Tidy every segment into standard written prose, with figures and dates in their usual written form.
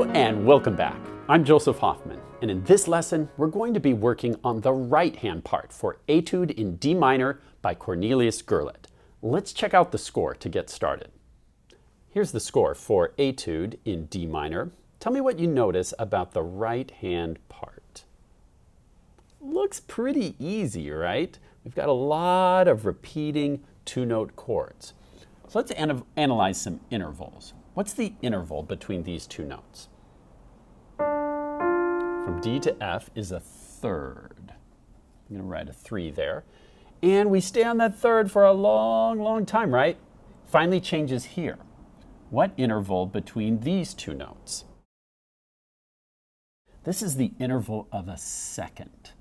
Hello and welcome back. I'm Joseph Hoffman, and in this lesson, we're going to be working on the right-hand part for Etude in D minor by Cornelius Gurlitt. Let's check out the score to get started. Here's the score for Etude in D minor. Tell me what you notice about the right-hand part. Looks pretty easy, right? We've got a lot of repeating two-note chords. So let's analyze some intervals. What's the interval between these two notes? From D to F is a third. I'm going to write a 3 there. And we stay on that third for a long time, right? Finally changes here. What interval between these two notes? This is the interval of a second.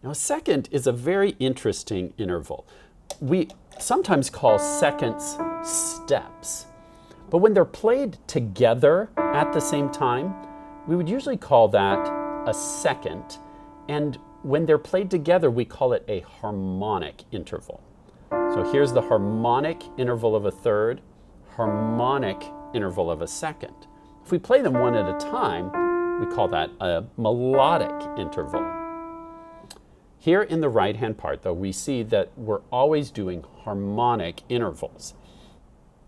Now, a second is a very interesting interval. We sometimes call seconds steps. But when they're played together at the same time, we would usually call that a second. And when they're played together, we call it a harmonic interval. So here's the harmonic interval of a third, harmonic interval of a second. If we play them one at a time, we call that a melodic interval. Here in the right-hand part, though, we see that we're always doing harmonic intervals.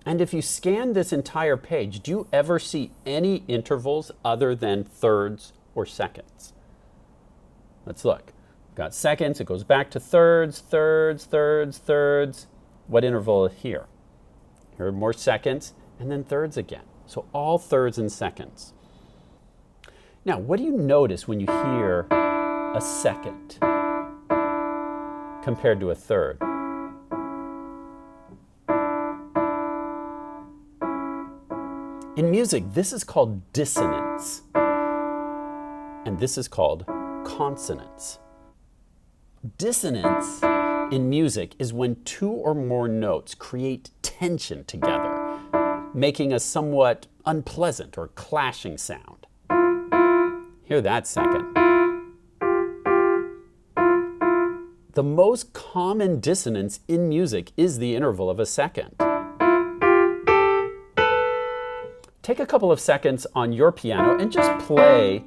And if you scan this entire page, do you ever see any intervals other than thirds or seconds? Let's look. We've got seconds, it goes back to thirds, thirds, thirds, thirds. What interval here? Here are more seconds, and then thirds again. So all thirds and seconds. Now, what do you notice when you hear a second compared to a third? In music, this is called dissonance, and this is called consonance. Dissonance in music is when two or more notes create tension together, making a somewhat unpleasant or clashing sound. Hear that second. The most common dissonance in music is the interval of a second. Take a couple of seconds on your piano and just play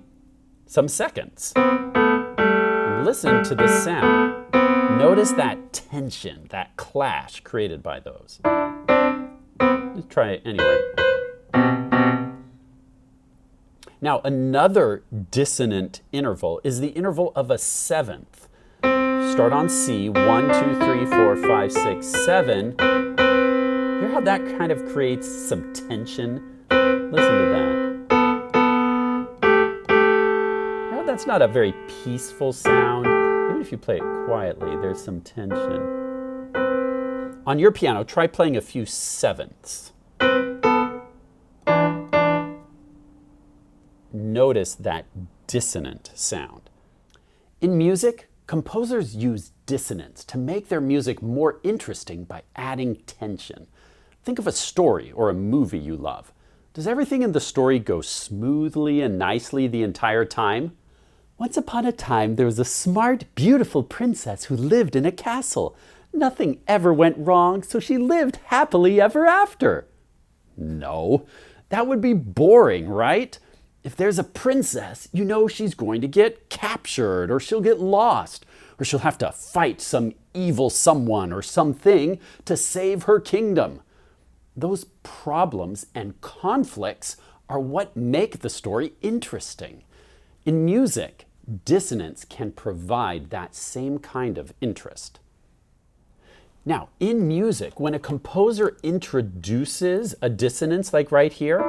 some seconds. And listen to the sound. Notice that tension, that clash created by those. Let's try it anyway. Now, another dissonant interval is the interval of a seventh. Start on C, 1, 2, 3, 4, 5, 6, 7. Hear how that kind of creates some tension? Listen to that. Well, that's not a very peaceful sound. Even if you play it quietly, there's some tension. On your piano, try playing a few sevenths. Notice that dissonant sound. In music, composers use dissonance to make their music more interesting by adding tension. Think of a story or a movie you love. Does everything in the story go smoothly and nicely the entire time? Once upon a time, there was a smart, beautiful princess who lived in a castle. Nothing ever went wrong, so she lived happily ever after. No, that would be boring, right? If there's a princess, you know she's going to get captured, or she'll get lost, or she'll have to fight some evil someone or something to save her kingdom. Those problems and conflicts are what make the story interesting. In music, dissonance can provide that same kind of interest. Now, in music, when a composer introduces a dissonance like right here,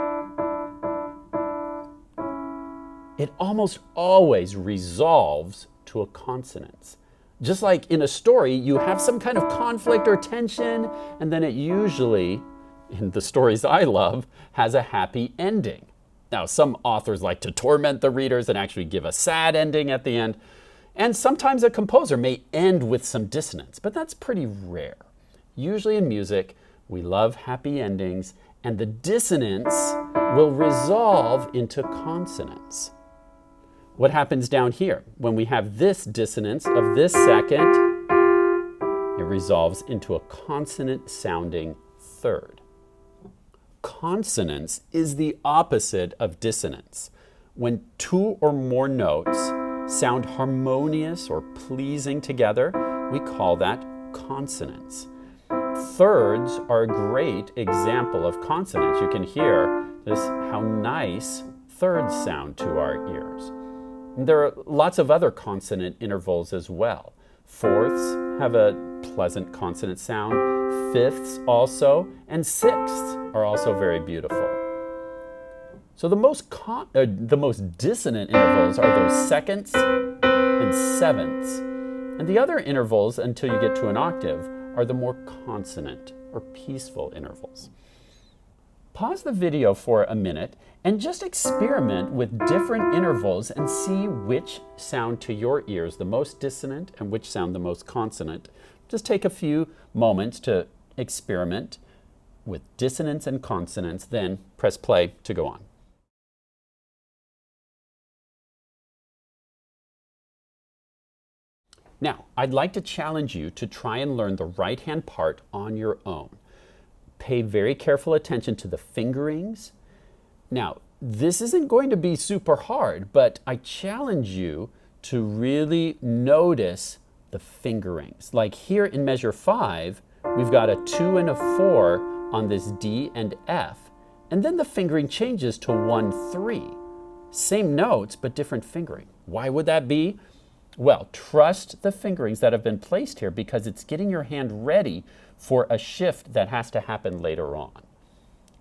it almost always resolves to a consonance. Just like in a story, you have some kind of conflict or tension, and then it usually, in the stories I love, has a happy ending. Now, some authors like to torment the readers and actually give a sad ending at the end. And sometimes a composer may end with some dissonance, but that's pretty rare. Usually in music, we love happy endings, and the dissonance will resolve into consonance. What happens down here? When we have this dissonance of this second, it resolves into a consonant-sounding third. Consonance is the opposite of dissonance. When two or more notes sound harmonious or pleasing together, we call that consonance. Thirds are a great example of consonance. You can hear just how nice thirds sound to our ears. There are lots of other consonant intervals as well. Fourths have a pleasant consonant sound, fifths also, and sixths are also very beautiful. So the most dissonant intervals are those seconds and sevenths. And the other intervals, until you get to an octave, are the more consonant or peaceful intervals. Pause the video for a minute and just experiment with different intervals and see which sound to your ears the most dissonant and which sound the most consonant. Just take a few moments to experiment with dissonance and consonance, then press play to go on. Now, I'd like to challenge you to try and learn the right-hand part on your own. Pay very careful attention to the fingerings. Now, this isn't going to be super hard, but I challenge you to really notice the fingerings. Like here in measure 5, we've got a 2 and a 4 on this D and F, and then the fingering changes to 1, 3. Same notes, but different fingering. Why would that be? Well, trust the fingerings that have been placed here because it's getting your hand ready for a shift that has to happen later on.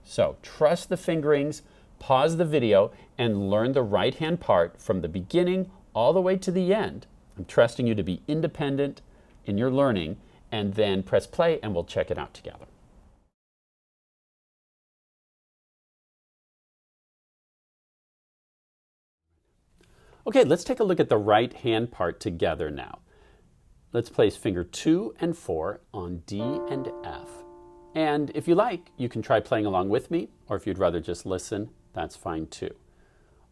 So trust the fingerings, pause the video, and learn the right hand part from the beginning all the way to the end. I'm trusting you to be independent in your learning, and then press play and we'll check it out together. Okay, let's take a look at the right hand part together now. Let's place finger 2 and 4 on D and F. And if you like, you can try playing along with me, or if you'd rather just listen, that's fine too.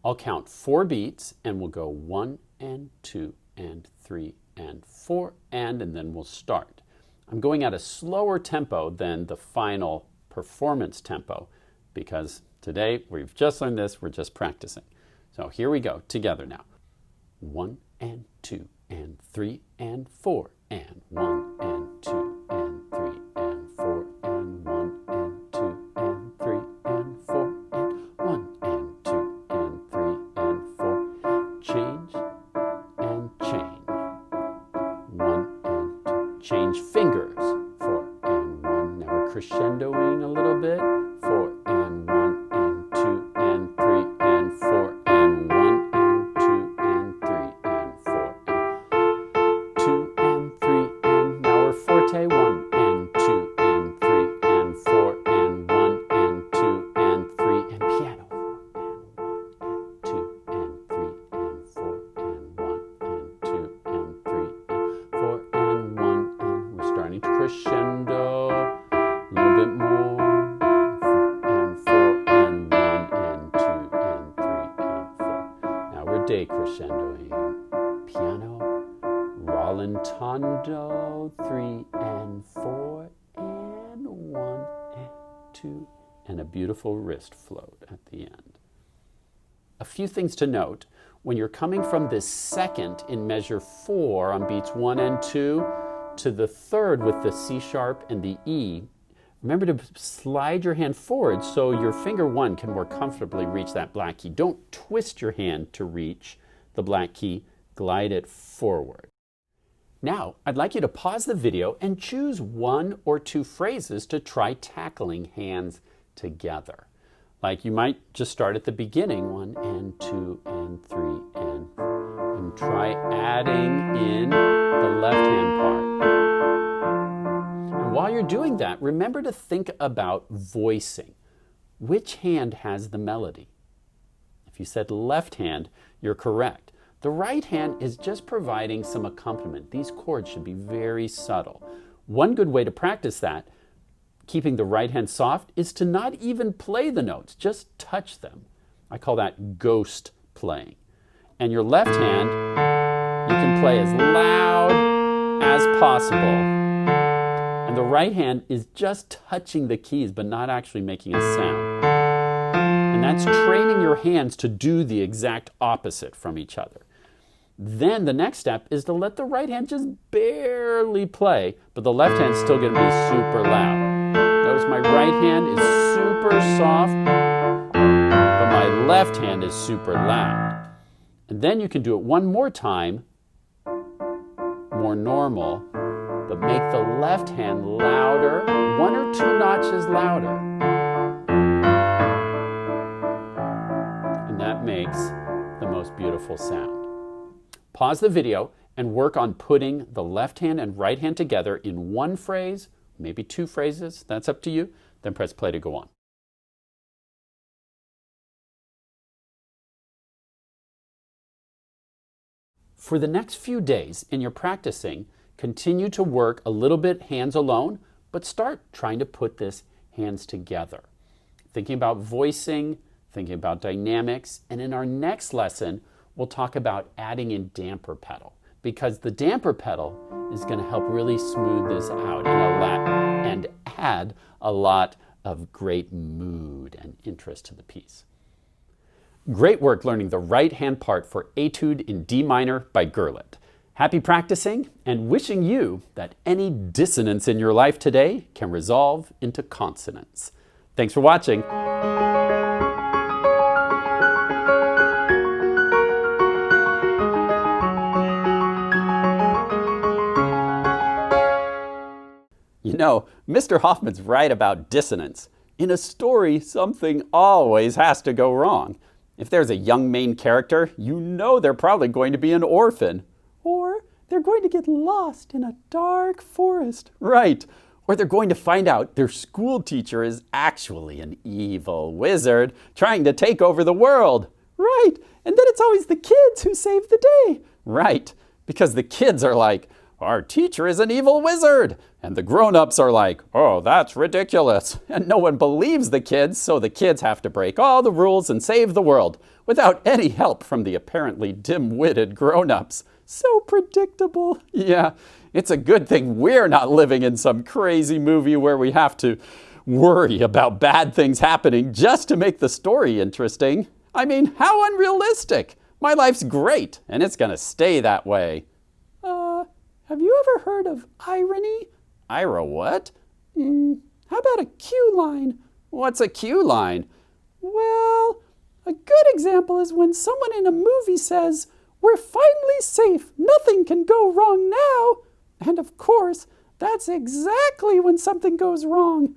I'll count 4 beats and we'll go 1 and 2 and 3 and 4 and then we'll start. I'm going at a slower tempo than the final performance tempo because today we've just learned this, we're just practicing. So here we go, together now. 1 and 2 and 3 and 4 and 1 and 2 and 3 and 4 and 1 and 2 and 3 and 4 and 1 and 2 and 3 and 4. Change and change. 1 and 2. Change fingers. 4 and 1. Now we're crescendoing a little bit. 4 and 1 and 2 and 3 and 4 and 1 and 2 and 3 and 4 and 2 and 3 and now we're forte. 1 and 2 and 3 and 4 and 1 and 2 and 3 and piano. 4 and 1 and 2 and 3 and 4 and 1 and 2 and 3 and 4 and 1 and we're starting to crescendo a little bit more. Decrescendoing. Piano, rallentando, 3 and 4 and 1 and 2 and a beautiful wrist float at the end. A few things to note. When you're coming from this second in measure 4 on beats 1 and 2 to the third with the C sharp and the E, remember to slide your hand forward so your finger 1 can more comfortably reach that black key. Don't twist your hand to reach the black key, glide it forward. Now, I'd like you to pause the video and choose 1 or 2 phrases to try tackling hands together. Like you might just start at the beginning, 1 and 2 and 3 and try adding in the left hand part. And while you're doing that, remember to think about voicing. Which hand has the melody? If you said left hand, you're correct. The right hand is just providing some accompaniment. These chords should be very subtle. One good way to practice that, keeping the right hand soft, is to not even play the notes, just touch them. I call that ghost playing. And your left hand, you can play as loud as possible And the right hand is just touching the keys, but not actually making a sound. And that's training your hands to do the exact opposite from each other. Then the next step is to let the right hand just barely play, but the left hand's still going to be super loud. Notice my right hand is super soft, but my left hand is super loud. And then you can do it one more time, more normal, but make the left hand louder, 1 or 2 notches louder. And that makes the most beautiful sound. Pause the video and work on putting the left hand and right hand together in one phrase, maybe 2 phrases, that's up to you. Then press play to go on. For the next few days in your practicing, continue to work a little bit hands alone, but start trying to put this hands together. Thinking about voicing, thinking about dynamics, and in our next lesson, we'll talk about adding in damper pedal, because the damper pedal is going to help really smooth this out and add a lot of great mood and interest to the piece. Great work learning the right hand part for Etude in D minor by Gurlitt. Happy practicing and wishing you that any dissonance in your life today can resolve into consonance. Thanks for watching. You know, Mr. Hoffman's right about dissonance. In a story, something always has to go wrong. If there's a young main character, you know they're probably going to be an orphan. Or they're going to get lost in a dark forest. Right. Or they're going to find out their school teacher is actually an evil wizard trying to take over the world. Right. And then it's always the kids who save the day. Right. Because the kids are like, our teacher is an evil wizard. And the grown-ups are like, oh, that's ridiculous. And no one believes the kids, so the kids have to break all the rules and save the world without any help from the apparently dim-witted grown-ups. So predictable. Yeah, it's a good thing we're not living in some crazy movie where we have to worry about bad things happening just to make the story interesting. I mean, how unrealistic. My life's great, and it's going to stay that way. Have you ever heard of irony? Ira what? How about a cue line? What's a cue line? Well, a good example is when someone in a movie says, we're finally safe, nothing can go wrong now. And of course, that's exactly when something goes wrong.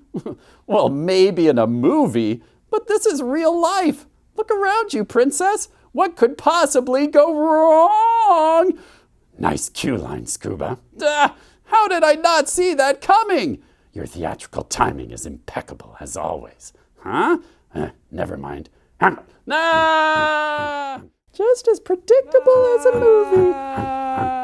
Well, maybe in a movie, but this is real life. Look around you, princess. What could possibly go wrong? Nice cue line, Scuba. How did I not see that coming? Your theatrical timing is impeccable, as always. Huh? Never mind. Just as predictable as a movie.